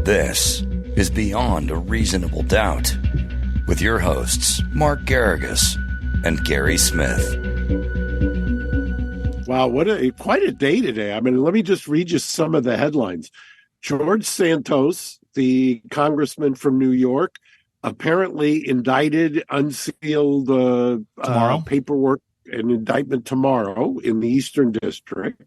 This is Beyond a Reasonable Doubt with your hosts, Mark Garrigus and Gary Smith. Wow, quite a day today. I mean, let me just read you some of the headlines. George Santos, the congressman from New York, apparently indicted, unsealed paperwork and indictment tomorrow in the Eastern District.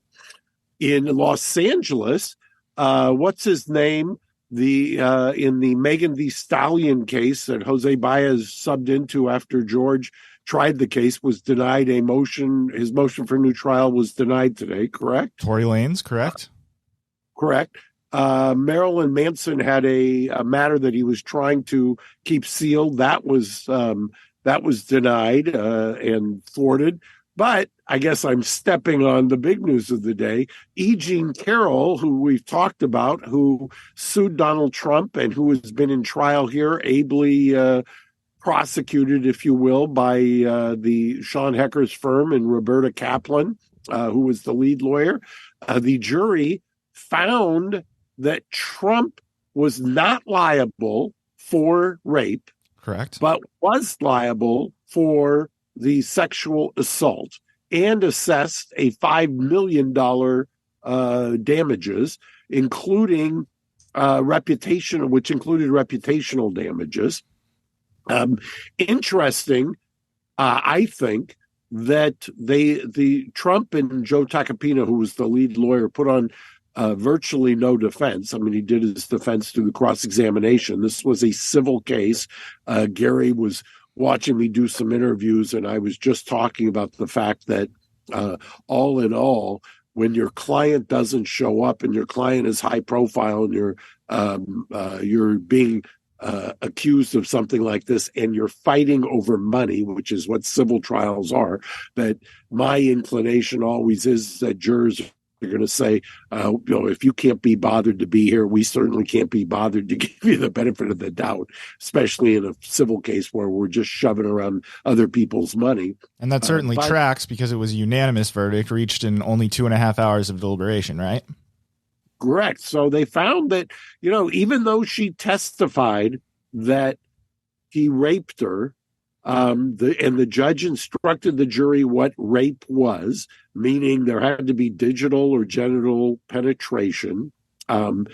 In Los Angeles, what's his name? In the Megan Thee Stallion case that Jose Baez subbed into after George tried the case was denied his motion for new trial was denied today, correct? Tory Lanez, correct? Correct. Marilyn Manson had a matter that he was trying to keep sealed. That was denied and thwarted. But I guess I'm stepping on the big news of the day. Carroll, who we've talked about, who sued Donald Trump and who has been in trial here, ably prosecuted, if you will, by the Sean Hecker's firm and Roberta Kaplan, who was the lead lawyer. The jury found that Trump was not liable for rape. Correct. But was liable for the sexual assault and assessed a $5 million damages, including which included reputational damages. Interesting, I think, that the Trump and Joe Tacopina, who was the lead lawyer, put on virtually no defense. I mean, he did his defense through the cross-examination. This was a civil case. Gary was watching me do some interviews, and I was just talking about the fact that all in all, when your client doesn't show up and your client is high profile and you're being accused of something like this and you're fighting over money, which is what civil trials are, that my inclination always is that jurors are going to say, if you can't be bothered to be here, we certainly can't be bothered to give you the benefit of the doubt, especially in a civil case where we're just shoving around other people's money. And that certainly tracks because it was a unanimous verdict reached in only 2.5 hours of deliberation, right? Correct. So they found that, even though she testified that he raped her, the judge instructed the jury what rape was, meaning there had to be digital or genital penetration. But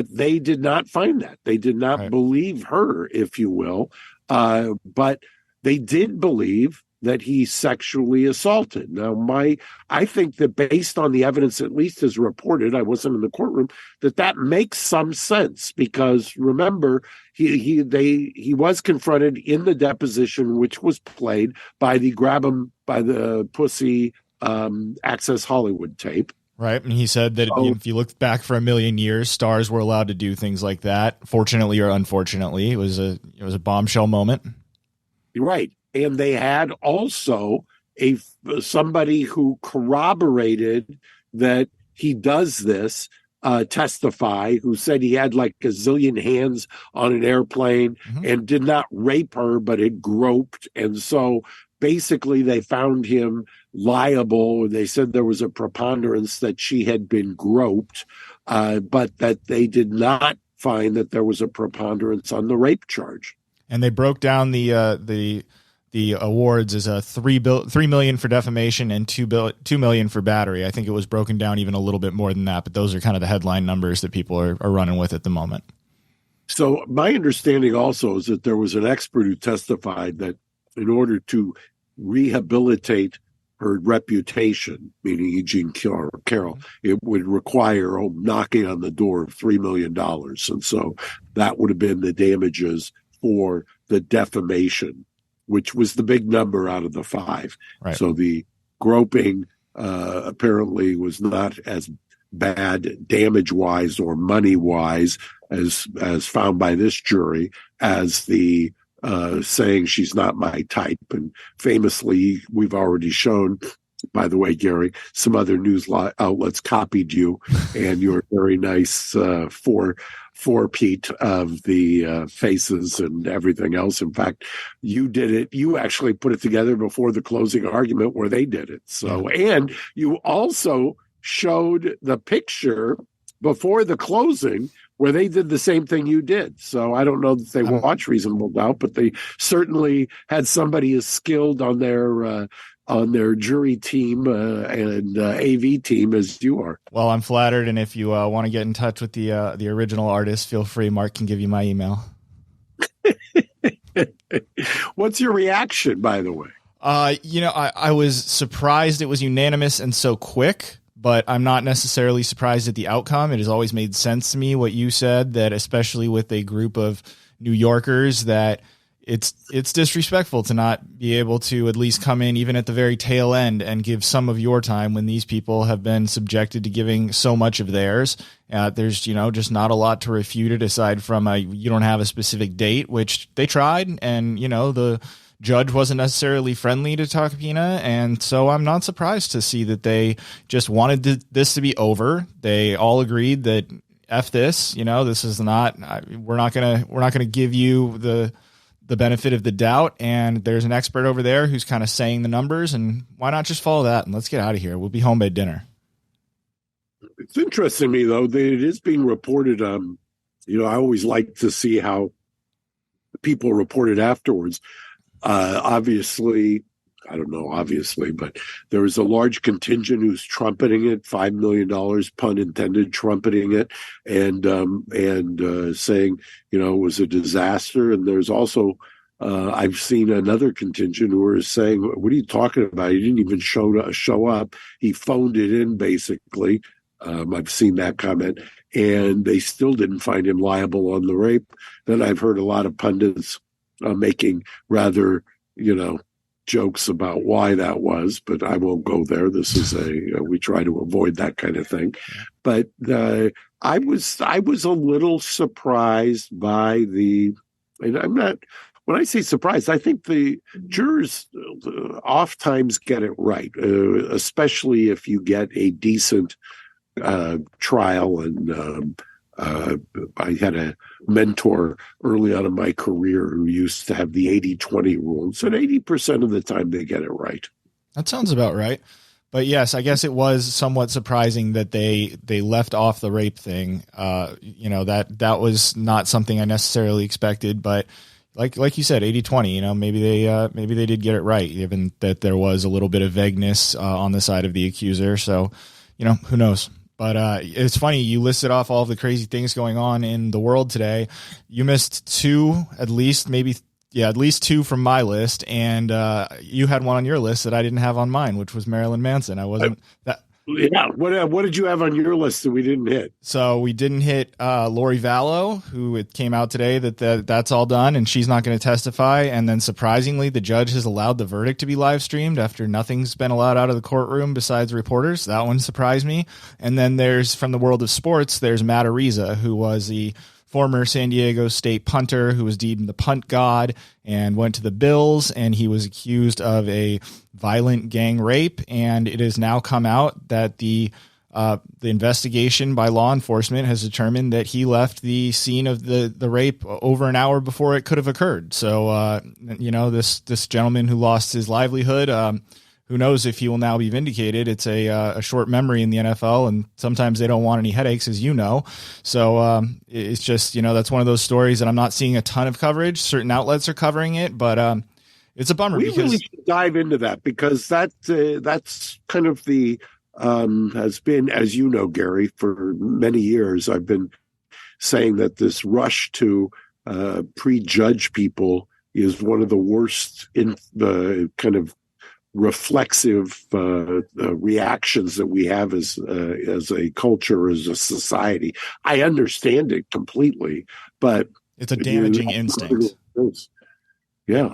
they did not find that. They did not believe her, if you will. But they did believe that he sexually assaulted. Now, I think that based on the evidence, at least as reported, I wasn't in the courtroom, that makes some sense because remember, he was confronted in the deposition, which was played by the grab him by the pussy Access Hollywood tape. Right. And he said that if you look back for a million years, stars were allowed to do things like that. Fortunately or unfortunately, it was a bombshell moment. Right. And they had also somebody who corroborated that he does this, testify, who said he had like a zillion hands on an airplane and did not rape her, but had groped. And so basically they found him liable. They said there was a preponderance that she had been groped, but that they did not find that there was a preponderance on the rape charge. And they broke down the awards as $3 million for defamation and $2 million for battery. I think it was broken down even a little bit more than that, but those are kind of the headline numbers that people are running with at the moment. So my understanding also is that there was an expert who testified that in order to rehabilitate her reputation, meaning Eugene Carroll, it would require knocking on the door of $3 million. And so that would have been the damages for the defamation, which was the big number out of the 5. Right. So the groping apparently was not as bad damage-wise or money-wise as found by this jury as the saying she's not my type. And famously, we've already shown, by the way, Gary, some other news outlets copied you and your very nice four-peat of the faces and everything else. In fact, you did it. You actually put it together before the closing argument where they did it. So, and you also showed the picture before the closing where they did the same thing you did. So I don't know that they watch Reasonable Doubt, but they certainly had somebody as skilled on their jury team and AV team as you are. Well, I'm flattered, and if you want to get in touch with the original artist, feel free. Mark can give you my email. What's your reaction, by the way? I was surprised it was unanimous and so quick, but I'm not necessarily surprised at the outcome. It has always made sense to me what you said, that especially with a group of New Yorkers, that it's disrespectful to not be able to at least come in even at the very tail end and give some of your time when these people have been subjected to giving so much of theirs. There's, just not a lot to refute it aside from you don't have a specific date, which they tried. And, the judge wasn't necessarily friendly to Takapina. And so I'm not surprised to see that they just wanted this to be over. They all agreed that F this, this is not, we're not going to give you the benefit of the doubt, and there's an expert over there who's kind of saying the numbers, and why not just follow that and let's get out of here. We'll be home by dinner. It's interesting to me, though, that it is being reported. I always like to see how people report it afterwards. Obviously, but there was a large contingent who's trumpeting it, $5 million, pun intended, trumpeting it, and saying, it was a disaster. And there's also, I've seen another contingent who are saying, what are you talking about? He didn't even show up. He phoned it in, basically. I've seen that comment, and they still didn't find him liable on the rape. Then I've heard a lot of pundits making rather, jokes about why that was, but I won't go there. This is we try to avoid that kind of thing. But I was a little surprised by and I'm not, when I say surprised, I think the jurors oftentimes get it right, especially if you get a decent trial. And I had a mentor early on in my career who used to have the 80-20 rule. So 80% of the time they get it right. That sounds about right. But yes, I guess it was somewhat surprising that they left off the rape thing. That was not something I necessarily expected, but like you said, 80-20, maybe they did get it right, given that there was a little bit of vagueness on the side of the accuser. So, who knows? But it's funny, you listed off all of the crazy things going on in the world today. You missed two, at least two from my list, and you had one on your list that I didn't have on mine, which was Marilyn Manson. I wasn't that. Yeah. What did you have on your list that we didn't hit? So we didn't hit Lori Vallow, who it came out today that's all done and she's not going to testify. And then surprisingly, the judge has allowed the verdict to be live streamed after nothing's been allowed out of the courtroom besides reporters. That one surprised me. And then there's, from the world of sports, there's Matt Ariza, who was the former San Diego State punter who was deemed the punt god and went to the Bills, and he was accused of a violent gang rape. And it has now come out that the investigation by law enforcement has determined that he left the scene of the rape over an hour before it could have occurred. So, this gentleman who lost his livelihood, who knows if he will now be vindicated. It's a short memory in the NFL, and sometimes they don't want any headaches, as you know. So it's just, that's one of those stories that I'm not seeing a ton of coverage. Certain outlets are covering it, but it's a bummer. We really should dive into that, because that's kind of the has been, as you know, Gary, for many years, I've been saying that this rush to prejudge people is one of the worst in the kind of reflexive reactions that we have as a culture, as a society. I understand it completely, but it's a damaging instinct. Yeah,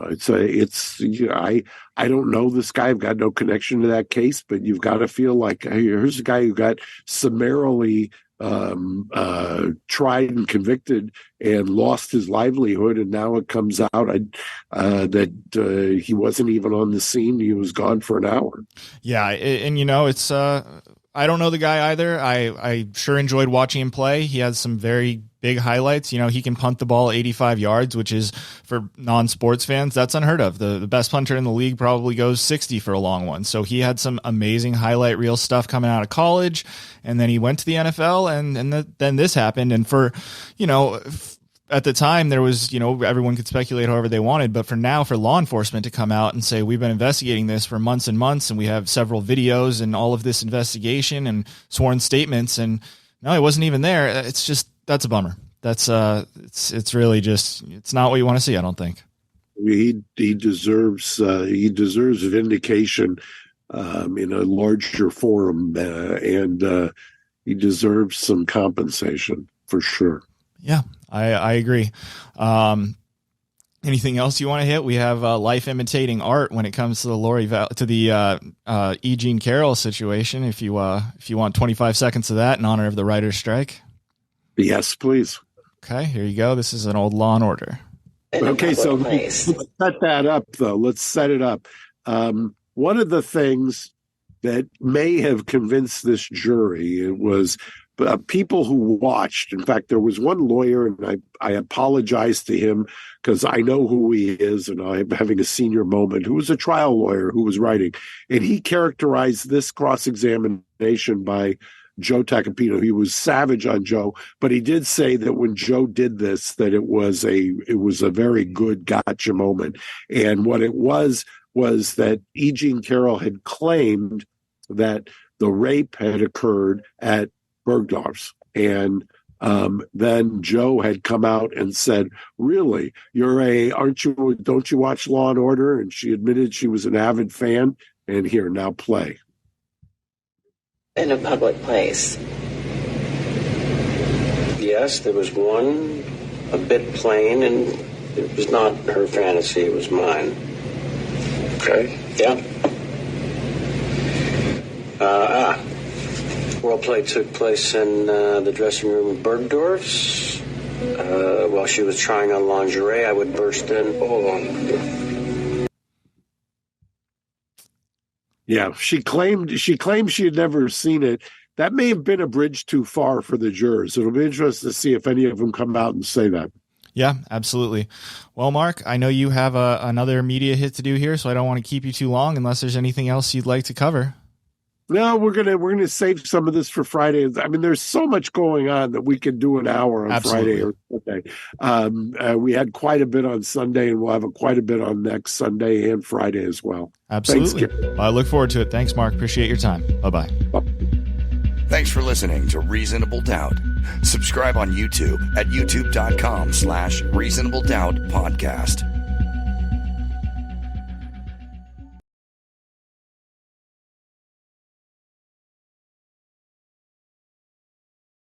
I don't know this guy. I've got no connection to that case, but you've got to feel like, hey, here's a guy who got summarily tried and convicted and lost his livelihood, and now it comes out that he wasn't even on the scene. He was gone for an hour. Yeah, and it's I don't know the guy either. I sure enjoyed watching him play. He has some very big highlights. You know, he can punt the ball 85 yards, which is, for non-sports fans, that's unheard of. The best punter in the league probably goes 60 for a long one. So he had some amazing highlight reel stuff coming out of college, and then he went to the NFL, and then this happened. And for, you know, at the time, there was, you know, everyone could speculate however they wanted, but for now, for law enforcement to come out and say, we've been investigating this for months and months, and we have several videos and all of this investigation and sworn statements, and no, he wasn't even there. It's just, that's a bummer. That's it's really just, it's not what you want to see, I don't think. He deserves vindication in a larger forum, and he deserves some compensation for sure. Yeah, I agree. Anything else you want to hit? We have life imitating art when it comes to the E. Jean Carroll situation. If you want 25 seconds of that in honor of the writer's strike. Yes, please. Okay, here you go. This is an old Law and Order. Okay, so let's set that up, though. Let's set it up. One of the things that may have convinced this jury, it was people who watched. In fact, there was one lawyer, and I apologize to him because I know who he is, and I'm having a senior moment, who was a trial lawyer who was writing. And he characterized this cross-examination by Joe Tacopino. He was savage on Joe, but he did say that when Joe did this, that it was a very good gotcha moment. And what it was that E. Jean Carroll had claimed that the rape had occurred at Bergdorf's, and then Joe had come out and said, "Really, don't you watch Law and Order?" And she admitted she was an avid fan. And here, now play. In a public place. Yes, there was one, a bit plain, and it was not her fantasy, it was mine. Okay. Yeah. Role play took place in the dressing room of Bergdorf's. While she was trying on lingerie, I would burst in. Oh. Yeah, she claimed she had never seen it. That may have been a bridge too far for the jurors. It'll be interesting to see if any of them come out and say that. Yeah, absolutely. Well, Mark, I know you have another media hit to do here, so I don't want to keep you too long unless there's anything else you'd like to cover. No, we're gonna save some of this for Friday. I mean, there's so much going on that we can do an hour on Friday or Sunday. We had quite a bit on Sunday, and we'll have quite a bit on next Sunday and Friday as well. Absolutely. Thanks, I look forward to it. Thanks, Mark. Appreciate your time. Bye-bye. Thanks for listening to Reasonable Doubt. Subscribe on YouTube at youtube.com/Reasonable Doubt Podcast.